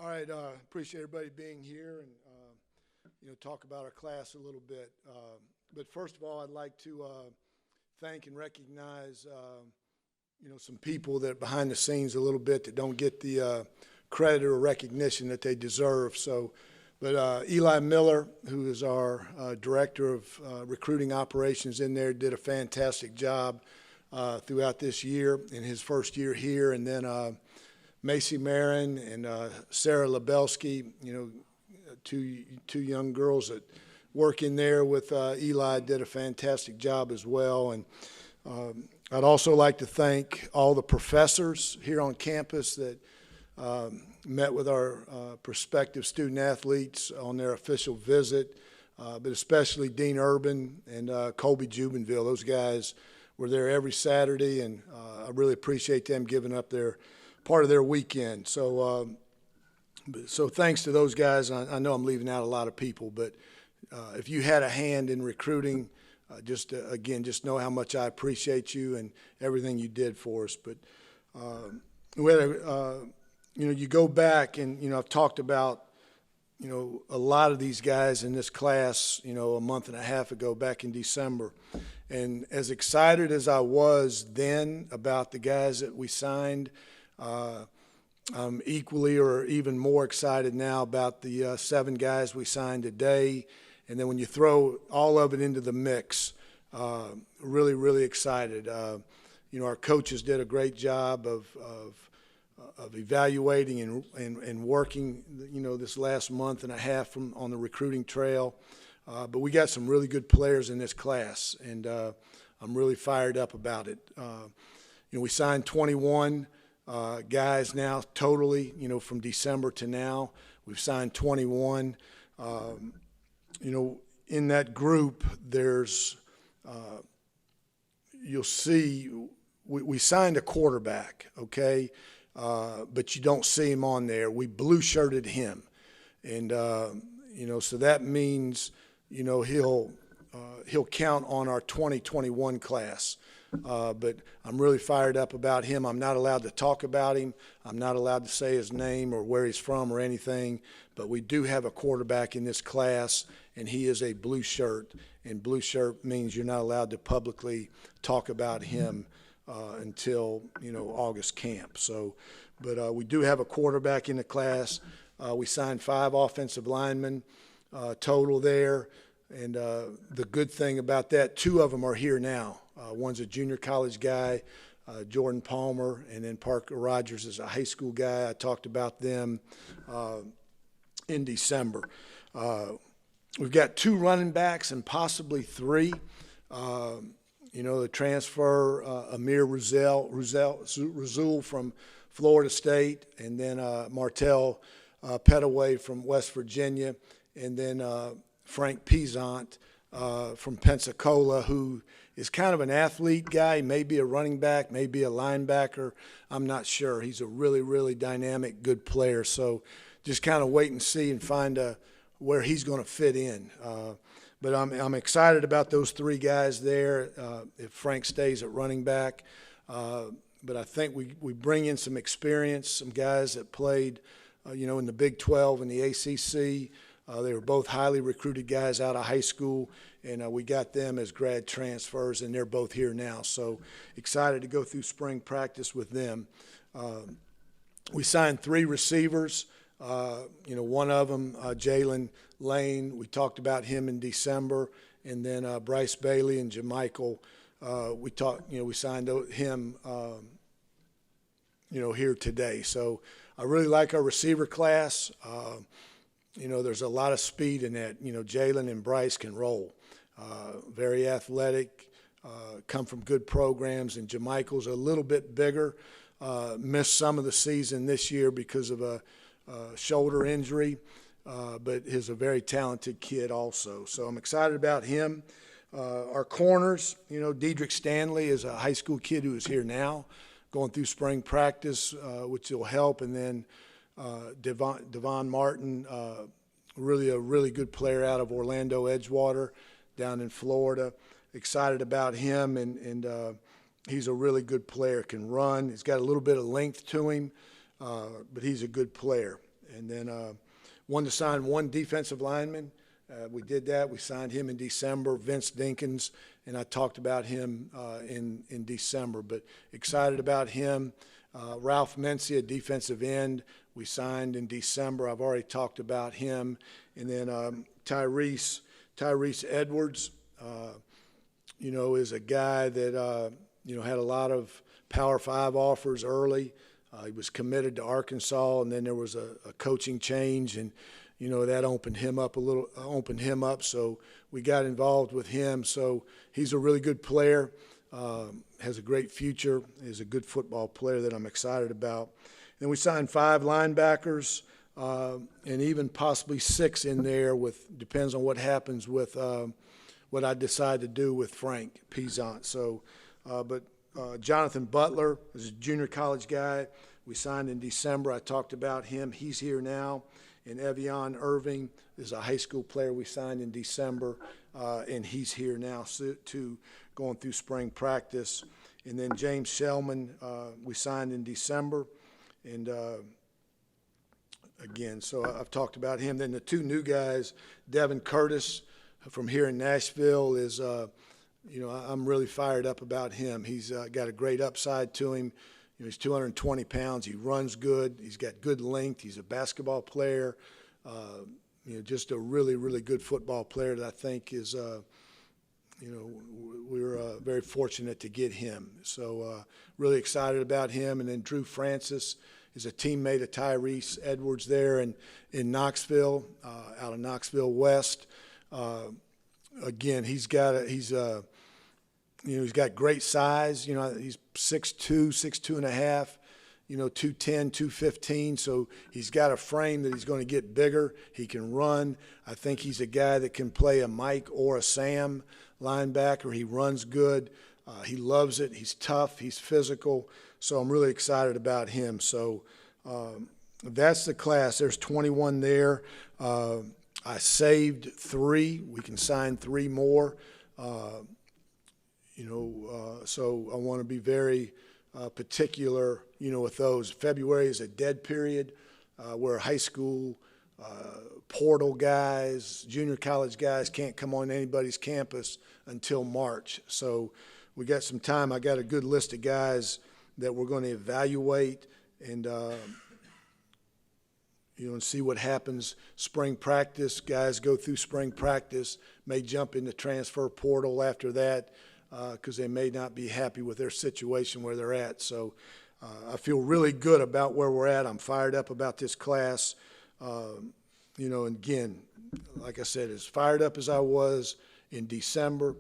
All right, appreciate everybody being here and, talk about our class a little bit. But first of all, I'd like to thank and recognize, some people that behind the scenes a little bit that don't get the credit or recognition that they deserve. But Eli Miller, who is our director of recruiting operations in there, did a fantastic job throughout this year in his first year here. And then Macy Marin and Sarah Lebelski, two young girls that work in there with Eli, did a fantastic job as well. And I'd also like to thank all the professors here on campus that met with our prospective student athletes on their official visit, but especially Dean Urban and Colby Jubenville. Those guys were there every Saturday, and I really appreciate them giving up their part of their weekend. So thanks to those guys. I know I'm leaving out a lot of people, but if you had a hand in recruiting, just know how much I appreciate you and everything you did for us. But we had you go back and, I've talked about, a lot of these guys in this class, a month and a half ago back in December. And as excited as I was then about the guys that we signed, I'm equally or even more excited now about the 7 guys we signed today. And then when you throw all of it into the mix, really, really excited. Our coaches did a great job of evaluating and working, this last month and a half on the recruiting trail. But we got some really good players in this class, and I'm really fired up about it. We signed 21 guys now totally, from December to now. We've signed 21. In that group, there's, you'll see, we signed a quarterback, okay? But you don't see him on there. We blue-shirted him. And, so that means, he'll count on our 2021 class. But I'm really fired up about him. I'm not allowed to talk about him. I'm not allowed to say his name or where he's from or anything. But we do have a quarterback in this class, and he is a blue shirt. And blue shirt means you're not allowed to publicly talk about him until, August camp. But we do have a quarterback in the class. We signed 5 offensive linemen total there. And the good thing about that, 2 of them are here now. One's a junior college guy, Jordan Palmer, and then Parker Rogers is a high school guy. I talked about them in December. We've got 2 running backs and possibly 3. The transfer, Amir Razul from Florida State, and then Martell Petaway from West Virginia, and then Frank Pizant from Pensacola, who is kind of an athlete guy, maybe a running back, maybe a linebacker. I'm not sure. He's a really, really dynamic, good player. So just kind of wait and see and find where he's going to fit in. But I'm excited about those 3 guys there if Frank stays at running back. But I think we bring in some experience, some guys that played, in the Big 12 and the ACC. They were both highly recruited guys out of high school, and we got them as grad transfers, and they're both here now. So excited to go through spring practice with them. We signed 3 receivers. One of them, Jalen Lane, we talked about him in December, and then Bryce Bailey and Jamichael, we signed him, here today. So I really like our receiver class. There's a lot of speed in that. Jalen and Bryce can roll. Very athletic, come from good programs, and Jamichael's a little bit bigger. Missed some of the season this year because of a shoulder injury, but he's a very talented kid also. So I'm excited about him. Our corners, Dedrick Stanley is a high school kid who is here now, going through spring practice, which will help. And then Devon Martin, really a really good player out of Orlando Edgewater down in Florida. Excited about him, and he's a really good player, can run. He's got a little bit of length to him, but he's a good player. And then wanted to sign one defensive lineman. We did that. We signed him in December, Vince Dinkins, and I talked about him in December. But excited about him. Ralph Mencia, defensive end, we signed in December. I've already talked about him. And then Tyrese Edwards, is a guy that, had a lot of Power 5 offers early. He was committed to Arkansas, and then there was a coaching change, and that opened him up. So we got involved with him. So he's a really good player, has a great future, is a good football player that I'm excited about. Then we signed 5 linebackers, and even possibly 6 in there. Depends on what happens with what I decide to do with Frank Peasant. So, Jonathan Butler is a junior college guy. We signed in December. I talked about him. He's here now. And Evian Irving is a high school player we signed in December, and he's here now too, going through spring practice. And then James Shellman, we signed in December. And again, so I've talked about him. Then the 2 new guys, Devin Curtis from here in Nashville is I'm really fired up about him. He's got a great upside to him. He's 220 pounds. He runs good. He's got good length. He's a basketball player. Just a really, really good football player that I think is, we're very fortunate to get him. So really excited about him. And then Drew Francis is a teammate of Tyrese Edwards there in Knoxville, out of Knoxville West. Again, he's got great size. He's 6'2", 6'2.5", 210, 215. So he's got a frame that he's going to get bigger. He can run. I think he's a guy that can play a Mike or a Sam linebacker. He runs good. He loves it. He's tough. He's physical. So I'm really excited about him. So that's the class. There's 21 there. I saved 3. We can sign 3 more. So I want to be very particular, with those. February is a dead period where high school portal guys, junior college guys can't come on anybody's campus until March. So we got some time. I got a good list of guys that we're going to evaluate and and see what happens. Spring practice, guys go through spring practice, may jump in the transfer portal after that because they may not be happy with their situation where they're at. So I feel really good about where we're at. I'm fired up about this class. And again, like I said, as fired up as I was in December,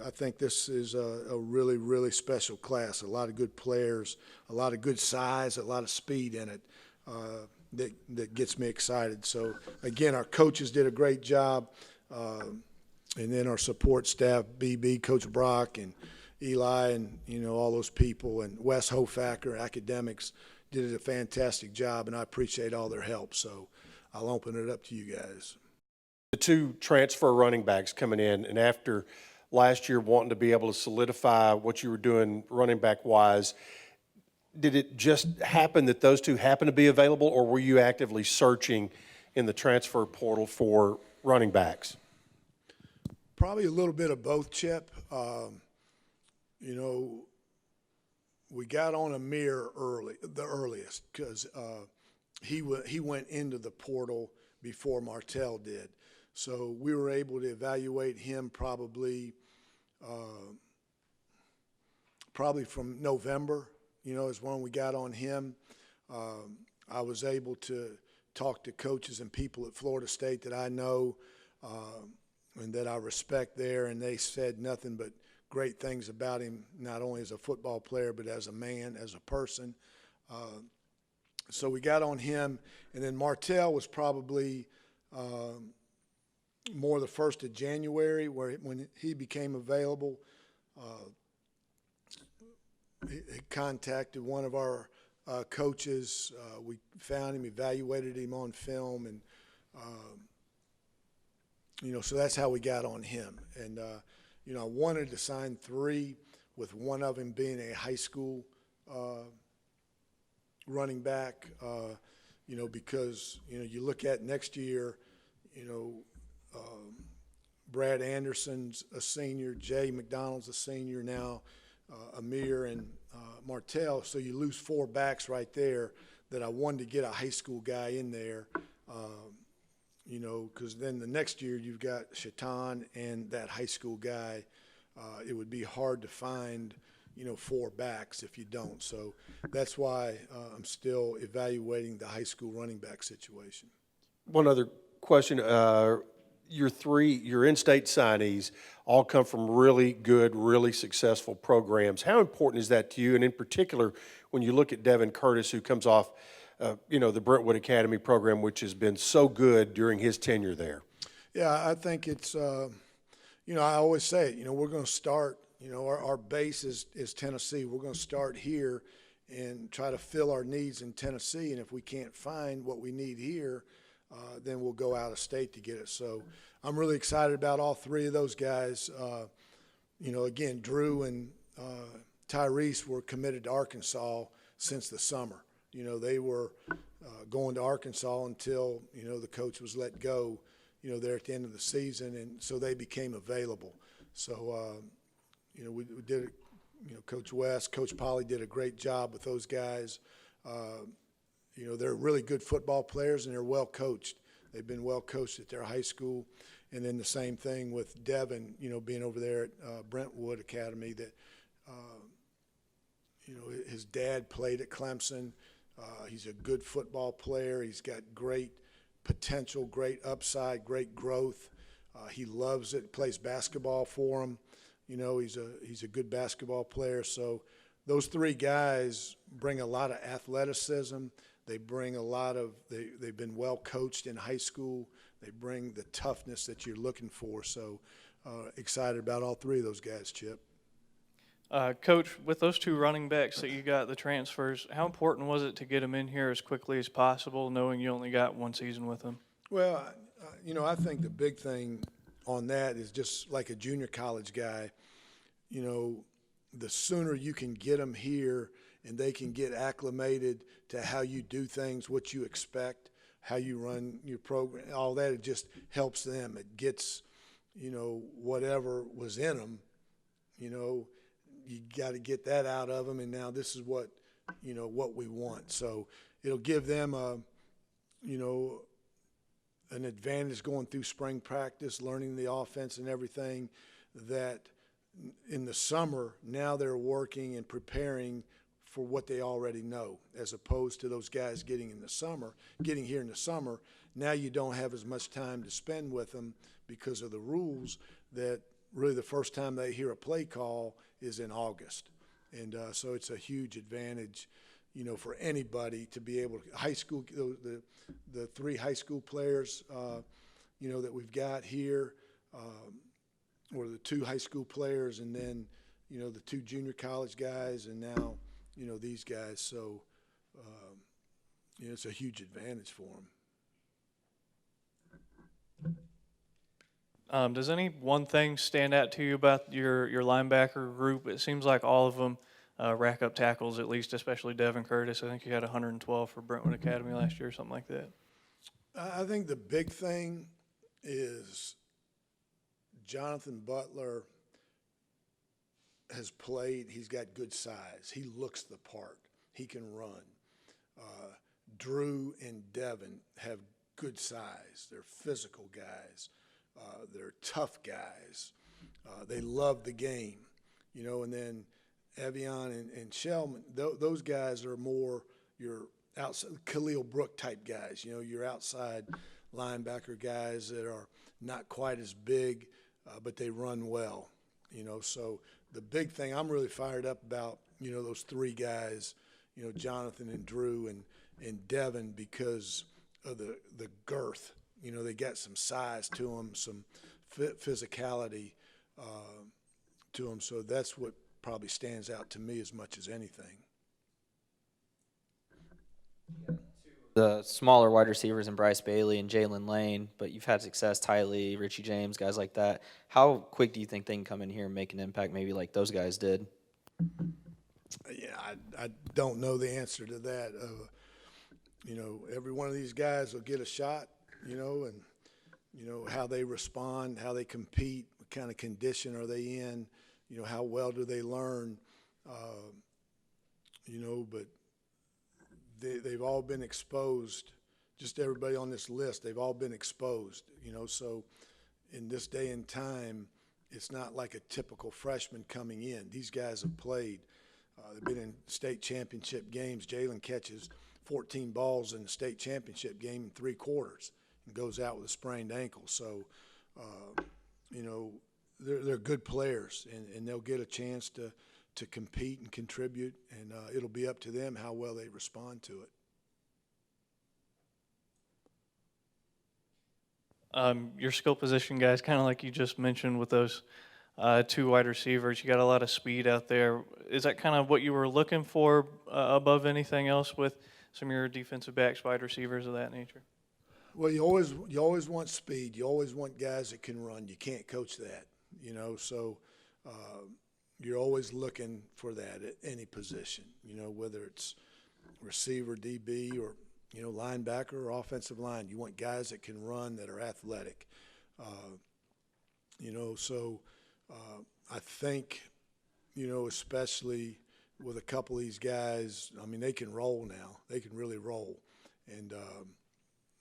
I think this is a really, really special class. A lot of good players, a lot of good size, a lot of speed in it. That gets me excited. So, again, our coaches did a great job, and then our support staff, BB, Coach Brock, and Eli, and, all those people, and Wes Hofacker, academics, did a fantastic job, and I appreciate all their help. So I'll open it up to you guys. The 2 transfer running backs coming in, and after last year wanting to be able to solidify what you were doing running back-wise, did it just happen that those 2 happened to be available, or were you actively searching in the transfer portal for running backs? Probably a little bit of both, Chip. We got on Amir the earliest, because he went into the portal before Martell did. So we were able to evaluate him probably from November. Is when we got on him. I was able to talk to coaches and people at Florida State that I know and that I respect there, and they said nothing but great things about him, not only as a football player but as a man, as a person. So we got on him, and then Martell was probably more the 1st of January when he became available. He contacted one of our coaches. We found him, evaluated him on film, and so that's how we got on him. And I wanted to sign 3, with one of them being a high school running back. because, you look at next year, Brad Anderson's a senior, Jay McDonald's a senior now, Amir and Martell. So you lose 4 backs right there that I wanted to get a high school guy in there, because then the next year you've got Shaitan and that high school guy. It would be hard to find, 4 backs if you don't. So that's why I'm still evaluating the high school running back situation. One other question. Your in-state signees all come from really good, really successful programs. How important is that to you? And in particular, when you look at Devin Curtis, who comes off, the Brentwood Academy program, which has been so good during his tenure there. Yeah, I think it's, I always say it, we're going to start, our base is Tennessee. We're going to start here and try to fill our needs in Tennessee. And if we can't find what we need here, then we'll go out of state to get it. So I'm really excited about all 3 of those guys. Again, Drew and Tyrese were committed to Arkansas since the summer. They were going to Arkansas until, the coach was let go, there at the end of the season, and so they became available. So, we did it, Coach West, Coach Polly did a great job with those guys. They're really good football players, and they're well coached. They've been well coached at their high school. And then the same thing with Devin, being over there at Brentwood Academy, that, his dad played at Clemson. He's a good football player. He's got great potential, great upside, great growth. He loves it, plays basketball for him. He's a good basketball player. So those 3 guys bring a lot of athleticism. They bring a lot of they've been well coached in high school. They bring the toughness that you're looking for. So excited about all 3 of those guys, Chip. Coach, with those 2 running backs that you got, the transfers, how important was it to get them in here as quickly as possible, knowing you only got 1 season with them? Well, I think the big thing on that is just like a junior college guy, the sooner you can get them here and they can get acclimated to how you do things, what you expect, how you run your program, all that, it just helps them. It gets, whatever was in them, you got to get that out of them, and now this is what, what we want. So it'll give them an advantage going through spring practice, learning the offense and everything, that in the summer, now they're working and preparing for what they already know, as opposed to those guys getting here in the summer. Now you don't have as much time to spend with them because of the rules, that really the first time they hear a play call is in August. And so it's a huge advantage, for anybody to be able to, high school, the 3 high school players, that we've got here, or the 2 high school players, and then, the 2 junior college guys, and now, these guys. So, it's a huge advantage for them. Does any one thing stand out to you about your linebacker group? It seems like all of them rack up tackles, at least, especially Devin Curtis. I think he had 112 for Brentwood Academy last year, something like that. I think the big thing is Jonathan Butler has played. He's got good size. He looks the part. He can run. Drew and Devin have good size. They're physical guys. They're tough guys. They love the game, and then Evian and Shellman, those guys are more your outside, Khalil Brook type guys, your outside linebacker guys that are not quite as big, but they run well, So the big thing I'm really fired up about, those 3 guys, Jonathan and Drew and Devin, because of the girth. They got some size to them, some physicality to them. So that's what probably stands out to me as much as anything. The smaller wide receivers in Bryce Bailey and Jalen Lane, but you've had success, Ty Lee, Richie James, guys like that. How quick do you think they can come in here and make an impact, maybe like those guys did? Yeah, I don't know the answer to that. you know, every one of these guys will get a shot, you know, and, you know, how they respond, how they compete, what kind of condition are they in, you know, how well do they learn, you know, but they've all been exposed. Just everybody on this list, they've all been exposed, you know, so in this day and time, it's not like a typical freshman coming in. These guys have played. They've been in state championship games. Jalen catches 14 balls in the state championship game in 3 quarters and goes out with a sprained ankle. So, you know, they're good players, and they'll get a chance to compete and contribute, and it'll be up to them how well they respond to it. Your skill position guys, kind of like you just mentioned with those 2 wide receivers, you got a lot of speed out there. Is that kind of what you were looking for above anything else with some of your defensive backs, wide receivers of that nature? Well, you always want speed. You always want guys that can run. You can't coach that, you know. So you're always looking for that at any position, you know, whether it's receiver, DB, or, you know, linebacker or offensive line. You want guys that can run, that are athletic, you know. So I think, you know, especially with a couple of these guys, I mean, they can roll now. They can really roll. And,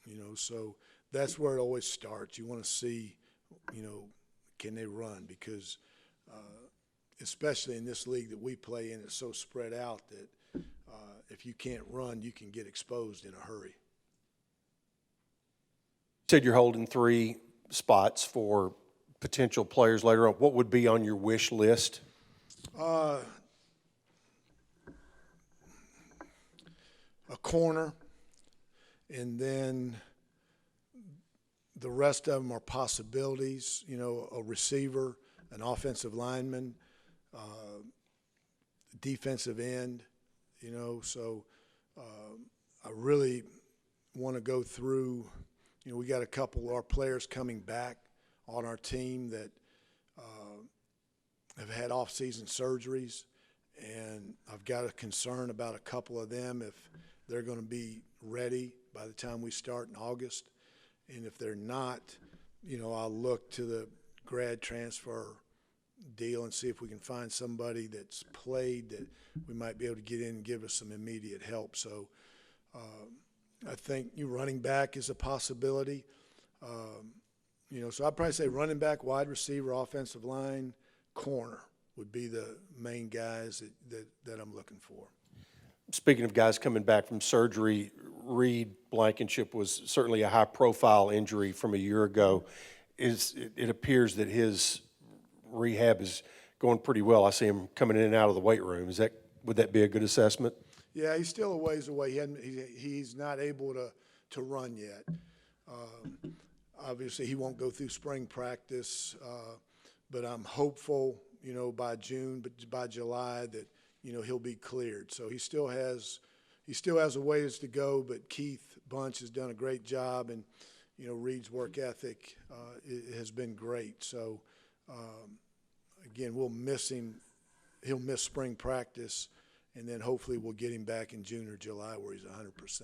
you know, so that's where it always starts. You want to see, you know, can they run? Because especially in this league that we play in, it's so spread out that if you can't run, you can get exposed in a hurry. You said you're holding 3 spots for potential players later on. What would be on your wish list? A corner, and then the rest of them are possibilities, you know, a receiver, an offensive lineman, defensive end, you know. So I really want to go through, you know, we got a couple of our players coming back on our team that have had off-season surgeries, and I've got a concern about a couple of them if they're going to be ready by the time we start in August. And if they're not, you know, I'll look to the grad transfer deal and see if we can find somebody that's played that we might be able to get in and give us some immediate help. So I think running back is a possibility. You know, so I'd probably say running back, wide receiver, offensive line, corner would be the main guys that I'm looking for. Speaking of guys coming back from surgery, Reed Blankenship was certainly a high-profile injury from a year ago. It appears that his rehab is going pretty well. I see him coming in and out of the weight room. Would that be a good assessment? Yeah, he's still a ways away. He's not able to run yet. Obviously, he won't go through spring practice, but I'm hopeful, you know, by June, but by July that, you know, he'll be cleared. So he still has a ways to go, but Keith Bunch has done a great job, and, you know, Reed's work ethic has been great. So, again, we'll miss him. He'll miss spring practice, and then hopefully we'll get him back in June or July where he's 100%.